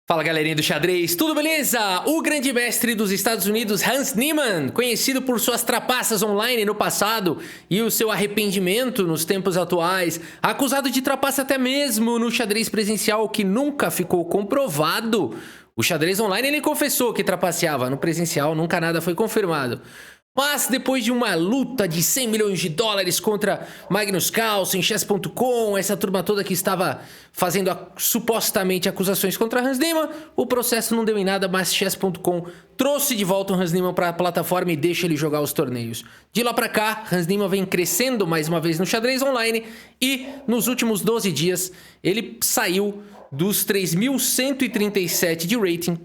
Fala galerinha do xadrez, tudo beleza? O grande mestre dos Estados Unidos, Hans Niemann, conhecido por suas trapaças online no passado e o seu arrependimento nos tempos atuais, acusado de trapaça até mesmo no xadrez presencial que nunca ficou comprovado. O xadrez online ele confessou que trapaceava, no presencial nunca nada foi confirmado. Mas depois de uma luta de 100 milhões de dólares contra Magnus Carlsen, Chess.com, essa turma toda que estava fazendo supostamente acusações contra Hans Niemann, o processo não deu em nada, mas Chess.com trouxe de volta o Hans Niemann para a plataforma e deixa ele jogar os torneios. De lá para cá, Hans Niemann vem crescendo mais uma vez no xadrez online e nos últimos 12 dias ele saiu dos 3.137 de rating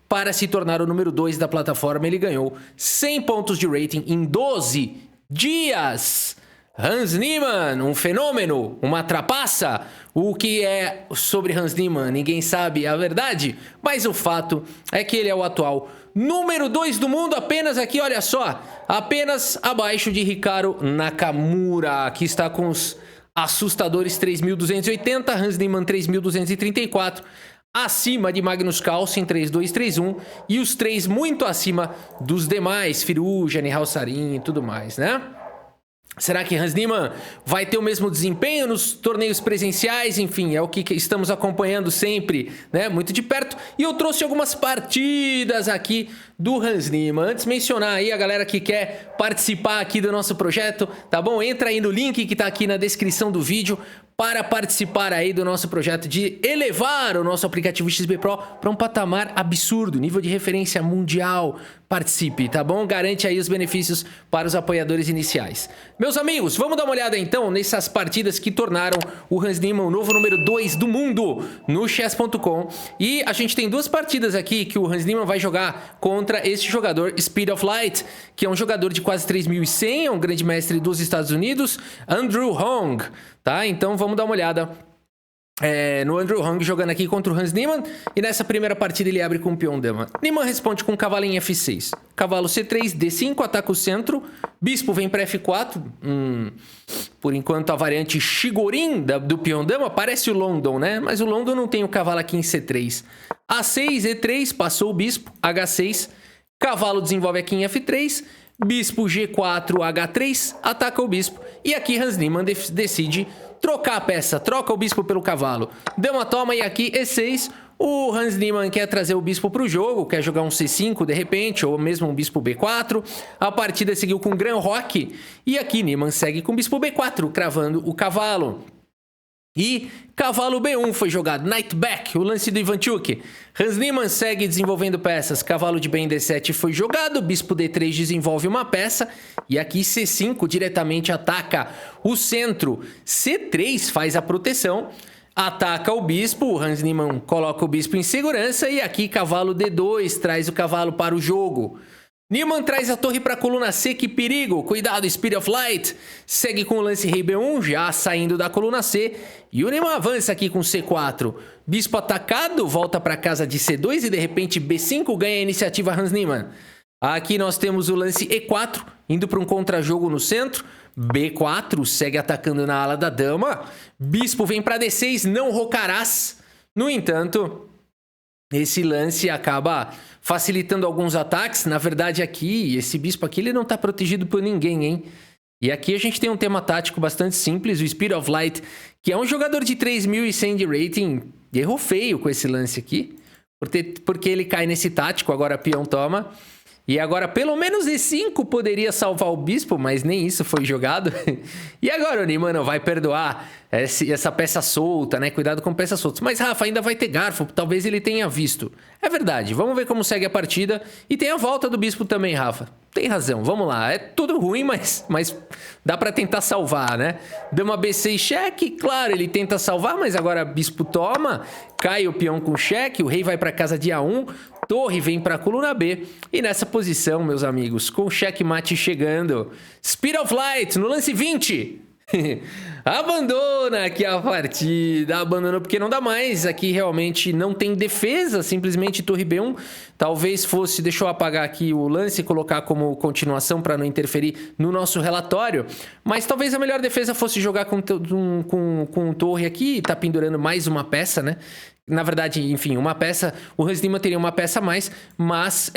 para se tornar o número 2 da plataforma. Ele ganhou 100 pontos de rating em 12 dias. Hans Niemann, um fenômeno, uma trapaça. O que é sobre Hans Niemann? Ninguém sabe a verdade, mas o fato é que ele é o atual número 2 do mundo, apenas aqui, olha só, apenas abaixo de Hikaru Nakamura, que está com os assustadores 3.280, Hans Niemann 3.234, acima de Magnus Carlsen 3.231 e os três muito acima dos demais, Firuja, Nihal Sarin e tudo mais, né? Será que Hans Niemann vai ter o mesmo desempenho nos torneios presenciais? Enfim, é o que estamos acompanhando sempre, né? Muito de perto. E eu trouxe algumas partidas aqui do Hans Niemann. Antes de mencionar aí a galera que quer participar aqui do nosso projeto, tá bom? Entra aí no link que tá aqui na descrição do vídeo para participar aí do nosso projeto de elevar o nosso aplicativo XP Pro para um patamar absurdo, nível de referência mundial. Participe, tá bom? Garante aí os benefícios para os apoiadores iniciais. Meus amigos, vamos dar uma olhada então nessas partidas que tornaram o Hans Niemann o novo número 2 do mundo no Chess.com. E a gente tem duas partidas aqui que o Hans Niemann vai jogar contra este jogador, Speed of Light, que é um jogador de quase 3.100, é um grande mestre dos Estados Unidos, Andrew Hong, tá? Então vamos dar uma olhada no Andrew Hong jogando aqui contra o Hans Niemann. E nessa primeira partida ele abre com o peão dama. Niemann responde com cavalo em F6. Cavalo C3, D5, ataca o centro. Bispo vem para F4. Por enquanto a variante Shigorin do peão dama parece o London, né? Mas o London não tem o cavalo aqui em C3. A6, E3, passou o bispo. H6, cavalo desenvolve aqui em F3. Bispo G4, H3, ataca o bispo. E aqui Hans Niemann decide trocar a peça, troca o bispo pelo cavalo. Dama toma e aqui E6. O Hans Niemann quer trazer o bispo para o jogo, quer jogar um C5 de repente, ou mesmo um bispo B4. A partida seguiu com Gran Roque. E aqui Niemann segue com bispo B4, cravando o cavalo. E cavalo B1 foi jogado, Knight Back, o lance do Ivanchuk. Hans Niemann segue desenvolvendo peças, cavalo de bem D7 foi jogado, bispo D3 desenvolve uma peça. E aqui C5 diretamente ataca o centro, C3 faz a proteção, ataca o bispo, Hans Niemann coloca o bispo em segurança. E aqui cavalo D2 traz o cavalo para o jogo. Niemann traz a torre para a coluna C, que perigo, cuidado, Speed of Light, segue com o lance rei B1, já saindo da coluna C, e o Niemann avança aqui com C4, bispo atacado, volta para casa de C2 e de repente B5 ganha a iniciativa Hans Niemann. Aqui nós temos o lance E4, indo para um contra-jogo no centro, B4 segue atacando na ala da dama, bispo vem para D6, não rocarás, no entanto, esse lance acaba facilitando alguns ataques. Na verdade aqui, esse bispo aqui ele não está protegido por ninguém, hein? E aqui a gente tem um tema tático bastante simples. O Speed of Light, que é um jogador de 3.100 de rating, errou feio com esse lance aqui, porque ele cai nesse tático, agora peão toma. E agora pelo menos E5 poderia salvar o bispo, mas nem isso foi jogado. E agora o Niemann vai perdoar essa peça solta, né? Cuidado com peças soltas. Mas Rafa, ainda vai ter garfo, talvez ele tenha visto. É verdade, vamos ver como segue a partida. E tem a volta do bispo também, Rafa. Tem razão, vamos lá. É tudo ruim, mas dá pra tentar salvar, né? Dama B6 cheque, claro, ele tenta salvar, mas agora bispo toma. Cai o peão com cheque, o rei vai pra casa de A1. Torre vem para a coluna B. E nessa posição, meus amigos, com o checkmate chegando, Speed of Light no lance 20. Abandona aqui a partida. Abandonou porque não dá mais. Aqui realmente não tem defesa. Simplesmente torre B1. Talvez fosse... Deixa eu apagar aqui o lance e colocar como continuação para não interferir no nosso relatório. Mas talvez a melhor defesa fosse jogar com torre aqui. Tá pendurando mais uma peça, né? Na verdade, enfim, uma peça... O Hans Niemann teria uma peça a mais, mas...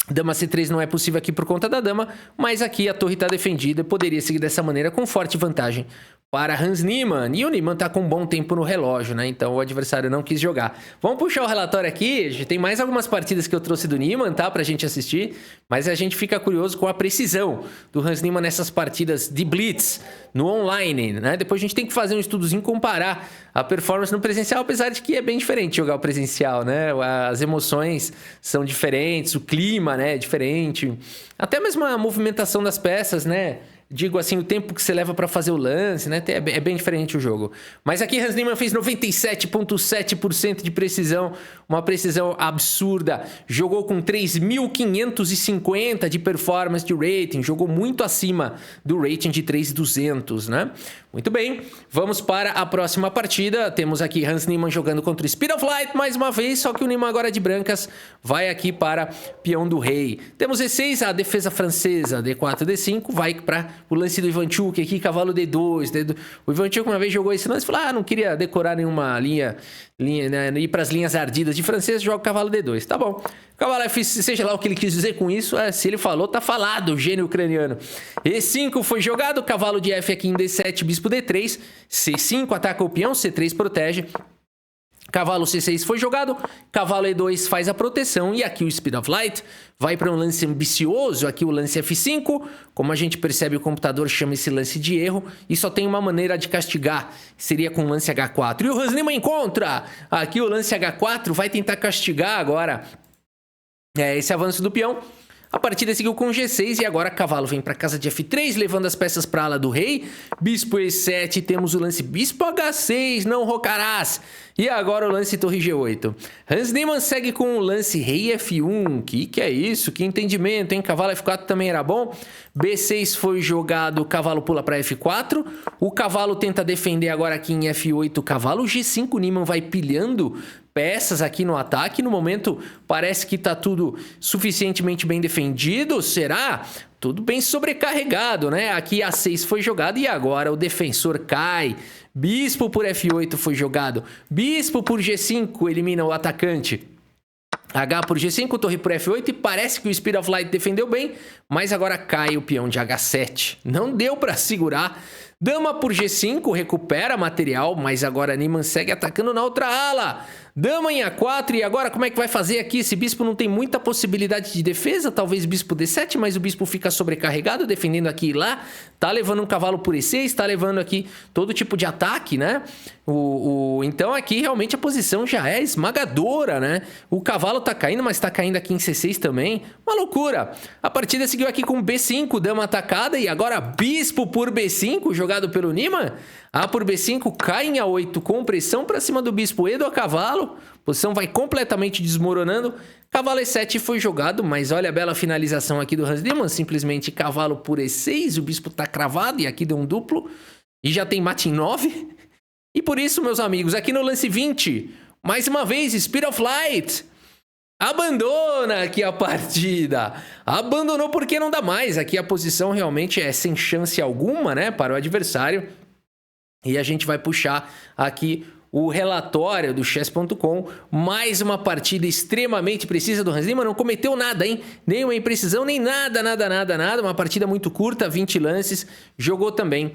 Dama C3 não é possível aqui por conta da dama, mas aqui a torre está defendida e poderia seguir dessa maneira com forte vantagem para Hans Niemann. E o Niemann tá com um bom tempo no relógio, né? Então o adversário não quis jogar. Vamos puxar o relatório aqui. Tem mais algumas partidas que eu trouxe do Niemann, tá? Pra gente assistir. Mas a gente fica curioso com a precisão do Hans Niemann nessas partidas de blitz no online, né? Depois a gente tem que fazer um estudozinho, comparar a performance no presencial, apesar de que é bem diferente jogar o presencial, né? As emoções são diferentes, o clima, né, é diferente. Até mesmo a movimentação das peças, né? Digo assim, o tempo que você leva para fazer o lance, né? É bem diferente o jogo. Mas aqui Hans Niemann fez 97,7% de precisão. Uma precisão absurda. Jogou com 3.550 de performance de rating. Jogou muito acima do rating de 3.200, né? Muito bem. Vamos para a próxima partida. Temos aqui Hans Niemann jogando contra o Speed of Light mais uma vez. Só que o Niemann agora de brancas vai aqui para peão do rei. Temos E6, a defesa francesa. D4, D5. Vai para o lance do Ivanchuk aqui, cavalo D2. O Ivanchuk uma vez jogou esse lance e falou: não queria decorar nenhuma linha né, ir para as linhas ardidas de francês, joga o cavalo D2. Tá bom. Cavalo F, seja lá o que ele quis dizer com isso, se ele falou, tá falado, gênio ucraniano. E5 foi jogado, cavalo de F aqui em D7, bispo D3. C5 ataca o peão, C3 protege. Cavalo C6 foi jogado, cavalo E2 faz a proteção e aqui o Speed of Light vai para um lance ambicioso, aqui o lance F5. Como a gente percebe, o computador chama esse lance de erro e só tem uma maneira de castigar, seria com o lance H4. E o Hans Niemann encontra aqui o lance H4, vai tentar castigar agora esse avanço do peão. A partida seguiu com G6 e agora cavalo vem para casa de F3, levando as peças para a ala do rei. Bispo E7, temos o lance Bispo H6, não rocarás. E agora o lance Torre G8. Hans Niemann segue com o lance Rei F1. Que é isso? Que entendimento, hein? Cavalo F4 também era bom. B6 foi jogado, o cavalo pula para F4. O cavalo tenta defender agora aqui em F8. Cavalo G5, Niemann vai pilhando peças aqui no ataque. No momento parece que tá tudo suficientemente bem defendido. Será? Tudo bem sobrecarregado, né? Aqui A6 foi jogado e agora o defensor cai. Bispo por F8 foi jogado. Bispo por G5 elimina o atacante. H por G5, torre por F8 e parece que o Speed of Light defendeu bem, mas agora cai o peão de H7. Não deu para segurar. Dama por G5 recupera material, mas agora Niemann segue atacando na outra ala. Dama em A4 e agora como é que vai fazer aqui? Esse bispo não tem muita possibilidade de defesa, talvez bispo D7, mas o bispo fica sobrecarregado, defendendo aqui e lá. Tá levando um cavalo por E6, tá levando aqui todo tipo de ataque, né? Então aqui realmente a posição já é esmagadora, né? O cavalo tá caindo, mas tá caindo aqui em C6 também. Uma loucura. A partida seguiu aqui com B5, dama atacada e agora bispo por B5, jogado pelo Niemann. A por B5 cai em A8 com pressão para cima do bispo E do cavalo. A posição vai completamente desmoronando. Cavalo E7 foi jogado, mas olha a bela finalização aqui do Hans Niemann. Simplesmente cavalo por E6, o bispo tá cravado e aqui deu um duplo. E já tem mate em 9. E por isso, meus amigos, aqui no lance 20, mais uma vez, Speed of Light abandona aqui a partida. Abandonou porque não dá mais. Aqui a posição realmente é sem chance alguma, né, para o adversário. E a gente vai puxar aqui o relatório do chess.com. Mais uma partida extremamente precisa do Hans Niemann. Não cometeu nada, hein? Nenhuma imprecisão, nem nada. Uma partida muito curta, 20 lances. Jogou também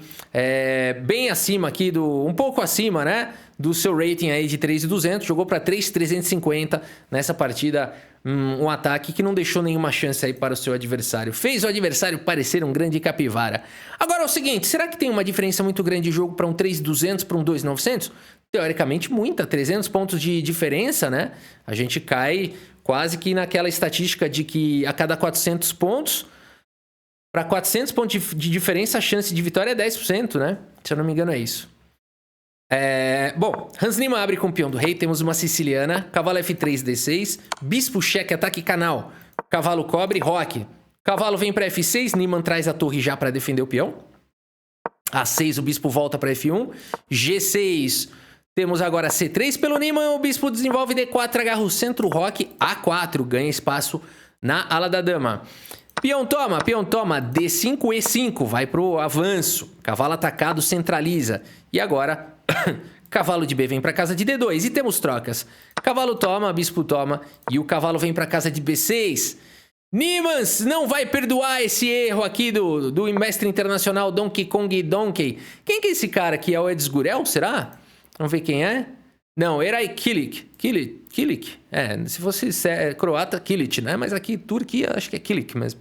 bem acima aqui, um pouco acima, né? Do seu rating aí de 3.200. Jogou para 3.350 nessa partida. Um ataque que não deixou nenhuma chance aí para o seu adversário. Fez o adversário parecer um grande capivara. Agora é o seguinte, será que tem uma diferença muito grande de jogo para um 3.200 para um 2.900? Teoricamente muita, 300 pontos de diferença, né? A gente cai quase que naquela estatística de que a cada 400 pontos, para 400 pontos de diferença, a chance de vitória é 10%, né? Se eu não me engano é isso. Bom, Hans Niemann abre com o peão do rei, temos uma siciliana, cavalo F3, D6, bispo cheque, ataque canal, cavalo cobre, roque. Cavalo vem para F6, Niemann traz a torre já para defender o peão. A6, o bispo volta para F1, G6... Temos agora C3 pelo Niemann, o bispo desenvolve D4, agarra o centro, roque, A4, ganha espaço na ala da dama. Peão toma, D5, E5, vai pro avanço. Cavalo atacado, centraliza. E agora, cavalo de B vem para casa de D2 e temos trocas. Cavalo toma, bispo toma e o cavalo vem para casa de B6. Nimans não vai perdoar esse erro aqui do mestre internacional Donkey Kong Donkey. Quem que é esse cara aqui? É o Edsgurel, será? Vamos ver quem é. Não, Eray Kilic. Kilic. Se fosse croata, Kilic, né? Mas aqui, Turquia, acho que é Kilic mesmo.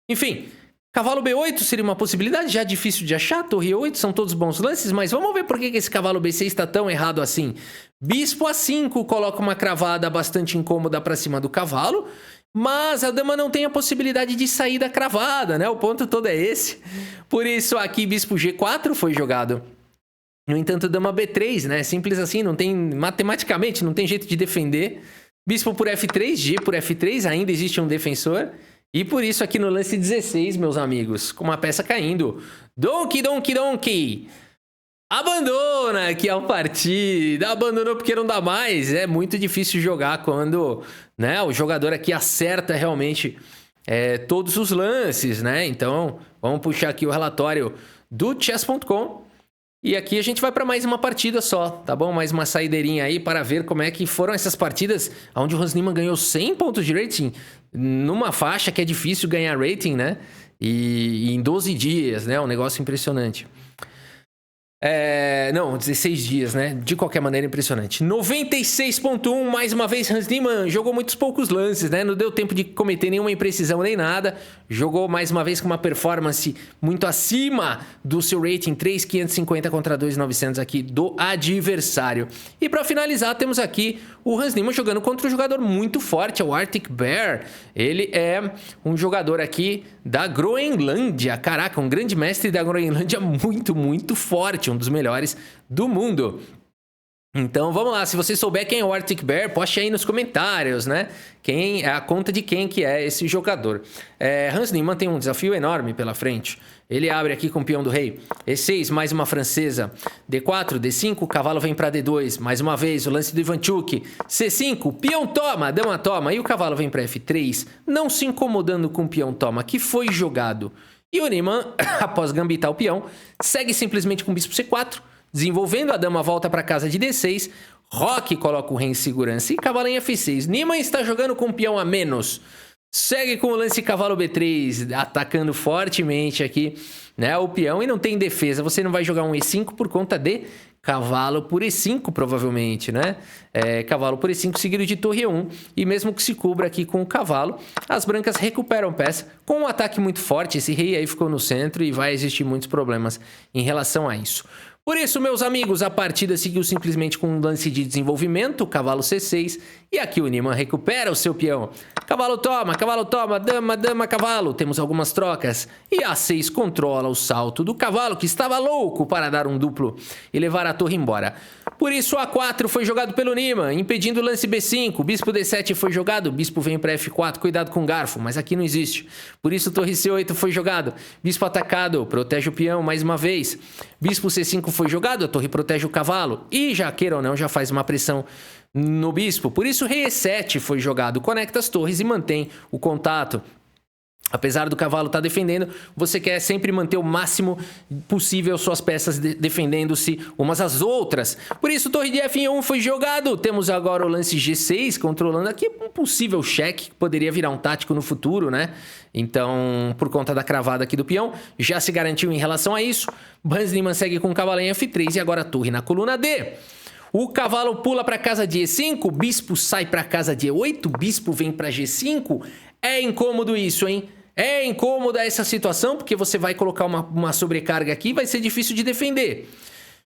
Enfim, cavalo B8 seria uma possibilidade, já difícil de achar. Torre 8 são todos bons lances, mas vamos ver por que esse cavalo B6 está tão errado assim. Bispo A5 coloca uma cravada bastante incômoda para cima do cavalo, mas a dama não tem a possibilidade de sair da cravada, né? O ponto todo é esse. Por isso aqui bispo G4 foi jogado. No entanto, dama B3, né? Simples assim, não tem matematicamente, não tem jeito de defender. Bispo por F3, G por F3, ainda existe um defensor. E por isso aqui no lance 16, meus amigos, com uma peça caindo, Donkey abandona aqui a partida, abandonou porque não dá mais. É muito difícil jogar quando, né, o jogador aqui acerta realmente todos os lances, né? Então, vamos puxar aqui o relatório do chess.com. E aqui a gente vai para mais uma partida só, tá bom? Mais uma saideirinha aí para ver como é que foram essas partidas onde o Hans Niemann ganhou 100 pontos de rating numa faixa que é difícil ganhar rating, né? E em 12 dias, né? Um negócio impressionante. Não, 16 dias, né? De qualquer maneira, impressionante. 96.1, mais uma vez, Hans Niemann jogou muitos poucos lances, né? Não deu tempo de cometer nenhuma imprecisão nem nada. Jogou mais uma vez com uma performance muito acima do seu rating, 3.550 contra 2.900 aqui do adversário. E para finalizar, temos aqui o Hans Niemann jogando contra um jogador muito forte, o Arctic Bear. Ele é um jogador aqui da Groenlândia. Caraca, um grande mestre da Groenlândia muito, muito forte. Um dos melhores do mundo. Então vamos lá, se você souber quem é o Arctic Bear, poste aí nos comentários, né? Quem é a conta de quem que é esse jogador. Hans Niemann tem um desafio enorme pela frente. Ele abre aqui com o peão do rei. E6, mais uma francesa. D4, D5, cavalo vem para D2. Mais uma vez, o lance do Ivanchuk. C5, peão toma, dama toma. E o cavalo vem para F3, não se incomodando com o peão toma, que foi jogado. E o Niemann, após gambitar o peão, segue simplesmente com o bispo C4, desenvolvendo a dama volta para casa de D6, Roque coloca o rei em segurança e cavalo em F6. Niemann está jogando com o peão a menos. Segue com o lance cavalo B3, atacando fortemente aqui, né, o peão e não tem defesa. Você não vai jogar um E5 por conta de cavalo por E5, provavelmente, né? Cavalo por E5 seguido de torre E1. E mesmo que se cubra aqui com o cavalo, as brancas recuperam peça com um ataque muito forte. Esse rei aí ficou no centro e vai existir muitos problemas em relação a isso. Por isso, meus amigos, a partida seguiu simplesmente com um lance de desenvolvimento, cavalo C6, e aqui o Niemann recupera o seu peão. Cavalo toma, dama, dama, cavalo. Temos algumas trocas. E A6 controla o salto do cavalo, que estava louco para dar um duplo e levar a torre embora. Por isso, A4 foi jogado pelo Niemann, impedindo o lance B5. Bispo D7 foi jogado, bispo vem para F4, cuidado com o garfo, mas aqui não existe. Por isso, torre C8 foi jogado, bispo atacado, protege o peão mais uma vez. Bispo C5 foi jogado, a torre protege o cavalo. E já queira ou não, já faz uma pressão no bispo. Por isso, rei E7 foi jogado, conecta as torres e mantém o contato. Apesar do cavalo estar defendendo, você quer sempre manter o máximo possível suas peças defendendo-se umas às outras. Por isso, torre de F1 foi jogado. Temos agora o lance G6, controlando aqui um possível cheque, que poderia virar um tático no futuro, né? Então, por conta da cravada aqui do peão, já se garantiu em relação a isso. Hans Niemann segue com o cavalo em F3 e agora a torre na coluna D. O cavalo pula para casa de E5, o bispo sai para casa de E8, o bispo vem para G5. É incômodo isso, hein? É incômoda essa situação, porque você vai colocar uma sobrecarga aqui e vai ser difícil de defender.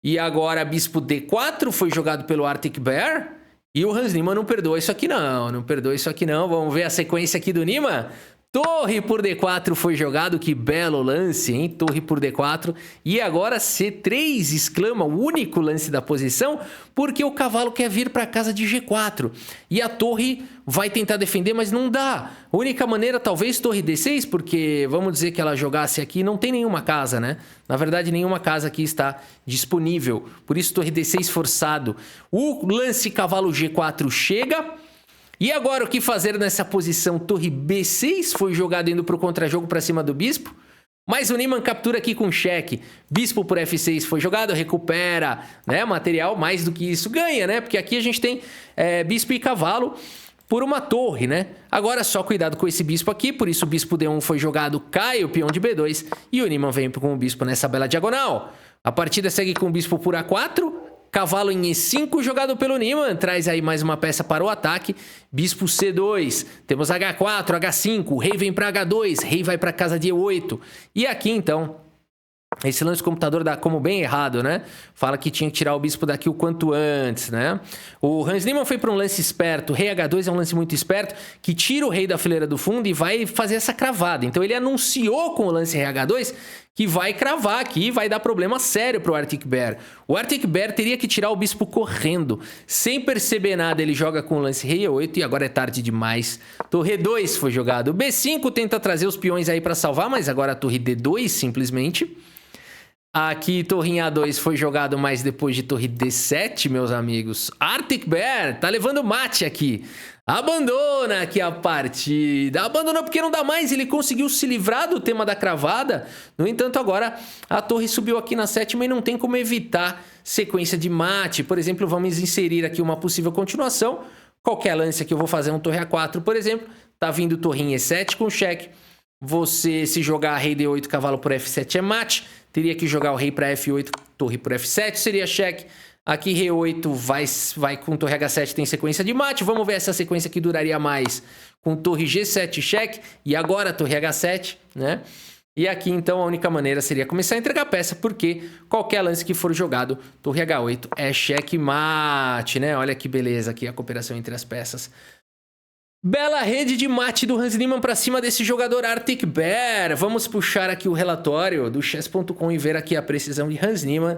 E agora, bispo D4 foi jogado pelo Arctic Bear. E o Hans Niemann não perdoa isso aqui não. Não perdoa isso aqui não. Vamos ver a sequência aqui do Niemann. Torre por D4 foi jogado, que belo lance, hein? Torre por D4. E agora C3 exclama, o único lance da posição, porque o cavalo quer vir para casa de G4. E a torre vai tentar defender, mas não dá. A única maneira, talvez, torre D6, porque vamos dizer que ela jogasse aqui, não tem nenhuma casa, né? Na verdade, nenhuma casa aqui está disponível. Por isso, torre D6 forçado. O lance cavalo G4 chega. E agora o que fazer nessa posição? Torre B6 foi jogado indo para o contra-jogo para cima do bispo. Mas o Niemann captura aqui com cheque. Bispo por F6 foi jogado, recupera, né, material. Mais do que isso ganha, né? Porque aqui a gente tem bispo e cavalo por uma torre, né? Agora só cuidado com esse bispo aqui. Por isso o bispo D1 foi jogado, cai o peão de B2. E o Niemann vem com o bispo nessa bela diagonal. A partida segue com o bispo por A4. Cavalo em E5 jogado pelo Niemann, traz aí mais uma peça para o ataque. Bispo C2, temos H4, H5, rei vem para H2, rei vai para casa de E8. E aqui então, esse lance do computador dá como bem errado, né? Fala que tinha que tirar o bispo daqui o quanto antes, né? O Hans Niemann foi para um lance esperto. Rei H2 é um lance muito esperto, que tira o rei da fileira do fundo e vai fazer essa cravada. Então ele anunciou com o lance Rei H2 que vai cravar aqui e vai dar problema sério pro Arctic Bear. O Arctic Bear teria que tirar o bispo correndo. Sem perceber nada, ele joga com o lance Rei E8 e agora é tarde demais. Torre E2 foi jogado. B5 tenta trazer os peões aí para salvar, mas agora a torre D2 simplesmente. Aqui, torre em A2 foi jogado, mas depois de torre D7, meus amigos. Arctic Bear tá levando mate aqui. Abandona aqui a partida. Abandona porque não dá mais. Ele conseguiu se livrar do tema da cravada. No entanto, agora a torre subiu aqui na 7ª e não tem como evitar sequência de mate. Por exemplo, vamos inserir aqui uma possível continuação. Qualquer lance aqui eu vou fazer um torre A4, por exemplo. Tá vindo torre em E7 com cheque. Você, se jogar rei D8, cavalo por F7 é mate. Teria que jogar o rei para F8, torre por F7, seria cheque. Aqui rei 8 vai com torre H7, tem sequência de mate. Vamos ver essa sequência que duraria mais com torre G7 cheque. E agora torre H7, né? E aqui então a única maneira seria começar a entregar peça, porque qualquer lance que for jogado, torre H8 é cheque mate, né? Olha que beleza aqui a cooperação entre as peças. Bela rede de mate do Hans Niemann para cima desse jogador Arctic Bear. Vamos puxar aqui o relatório do chess.com e ver aqui a precisão de Hans Niemann.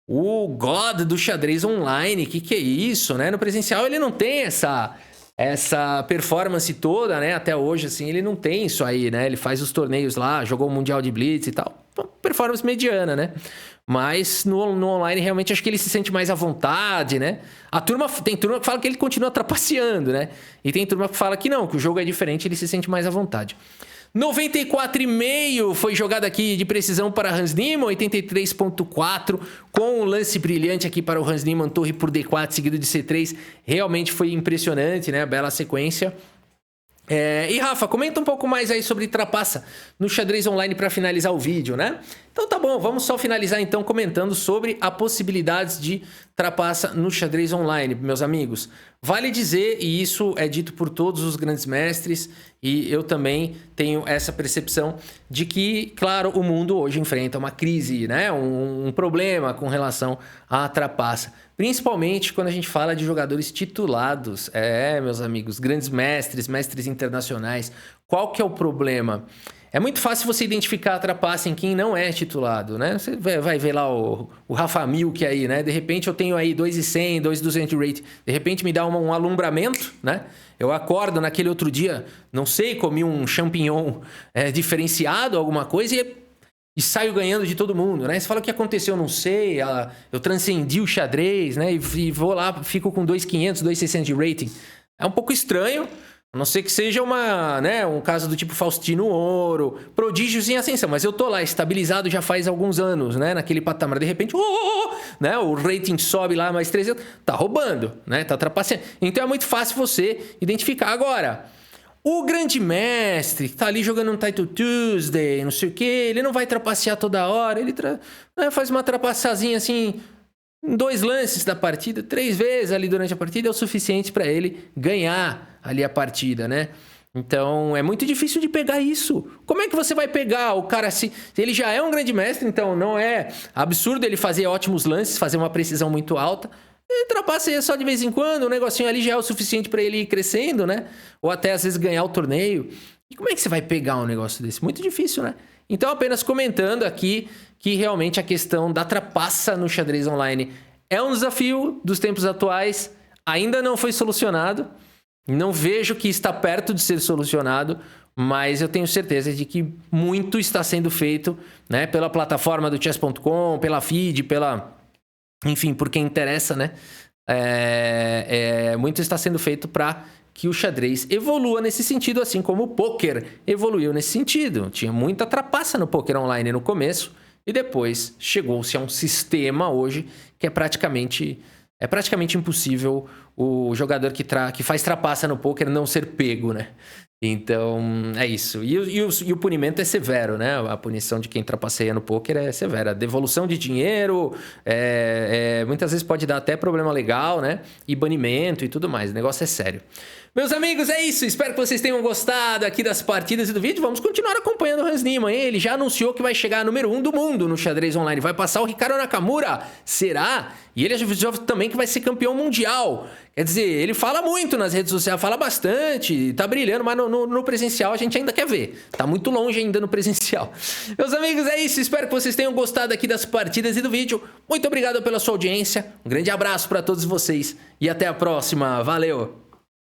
O God do xadrez online. Que é isso, né? No presencial ele não tem essa performance toda, né? Até hoje, assim, ele não tem isso aí, né? Ele faz os torneios lá, jogou o Mundial de Blitz e tal. Performance mediana, né? Mas no online, realmente, acho que ele se sente mais à vontade, né? Tem turma que fala que ele continua trapaceando, né? E tem turma que fala que não, que o jogo é diferente, ele se sente mais à vontade. 94,5 foi jogado aqui de precisão para Hans Niemann, 83,4 com um lance brilhante aqui para o Hans Niemann, torre por D4 seguido de C3. Realmente foi impressionante, né? Bela sequência. E Rafa, comenta um pouco mais aí sobre trapaça no xadrez online para finalizar o vídeo, né? Então tá bom, vamos só finalizar então comentando sobre a possibilidades de trapaça no xadrez online, meus amigos. Vale dizer, e isso é dito por todos os grandes mestres, e eu também tenho essa percepção de que, claro, o mundo hoje enfrenta uma crise, né? Um problema com relação à trapaça. Principalmente quando a gente fala de jogadores titulados. Meus amigos, grandes mestres, mestres internacionais. Qual que é o problema? É muito fácil você identificar a trapaça em quem não é titulado, né? Você vai ver lá o Rafa Milk aí, né? De repente eu tenho aí 2.100, 2.200 de rate. De repente me dá um alumbramento, né? Eu acordo naquele outro dia, não sei, comi um champignon diferenciado, alguma coisa, e saio ganhando de todo mundo, né? Você fala o que aconteceu, não sei, eu transcendi o xadrez, né? E vou lá, fico com 2.500, 2.600 de rating. É um pouco estranho, a não ser que seja um caso do tipo Faustino Ouro, prodígios em ascensão. Mas eu tô lá, estabilizado já faz alguns anos, né? Naquele patamar. De repente, né? O rating sobe lá mais 300. Tá roubando, né? Tá trapaceando. Então é muito fácil você identificar. Agora, o grande mestre, que tá ali jogando um Title Tuesday, não sei o quê, ele não vai trapacear toda hora. Ele faz uma trapaçazinha assim, em 2 lances da partida, 3 vezes ali durante a partida, é o suficiente para ele ganhar ali a partida, né? Então, é muito difícil de pegar isso. Como é que você vai pegar o cara se ele já é um grande mestre, então não é absurdo ele fazer ótimos lances, fazer uma precisão muito alta. Ele trapaceia só de vez em quando, o negocinho ali já é o suficiente para ele ir crescendo, né? Ou até às vezes ganhar o torneio. E como é que você vai pegar um negócio desse? Muito difícil, né? Então, apenas comentando aqui que realmente a questão da trapaça no xadrez online é um desafio dos tempos atuais, ainda não foi solucionado, não vejo que está perto de ser solucionado, mas eu tenho certeza de que muito está sendo feito, né, pela plataforma do chess.com, pela FIDE, enfim, por quem interessa, né, Muito está sendo feito para que o xadrez evolua nesse sentido, assim como o pôquer evoluiu nesse sentido. Tinha muita trapaça no pôquer online no começo e depois chegou-se a um sistema hoje que é praticamente impossível o jogador que faz trapaça no pôquer não ser pego, né? Então, é isso. E o punimento é severo, né? A punição de quem trapaceia no pôquer é severa. Devolução de dinheiro, muitas vezes pode dar até problema legal, né? E banimento e tudo mais. O negócio é sério. Meus amigos, é isso. Espero que vocês tenham gostado aqui das partidas e do vídeo. Vamos continuar acompanhando o Hans Niemann, hein? Ele já anunciou que vai chegar a número 1 do mundo no xadrez online. Vai passar o Hikaru Nakamura? Será? E ele já também que vai ser campeão mundial. Quer dizer, ele fala muito nas redes sociais, fala bastante, tá brilhando, mas no presencial a gente ainda quer ver. Tá muito longe ainda no presencial. Meus amigos, é isso. Espero que vocês tenham gostado aqui das partidas e do vídeo. Muito obrigado pela sua audiência. Um grande abraço para todos vocês e até a próxima. Valeu!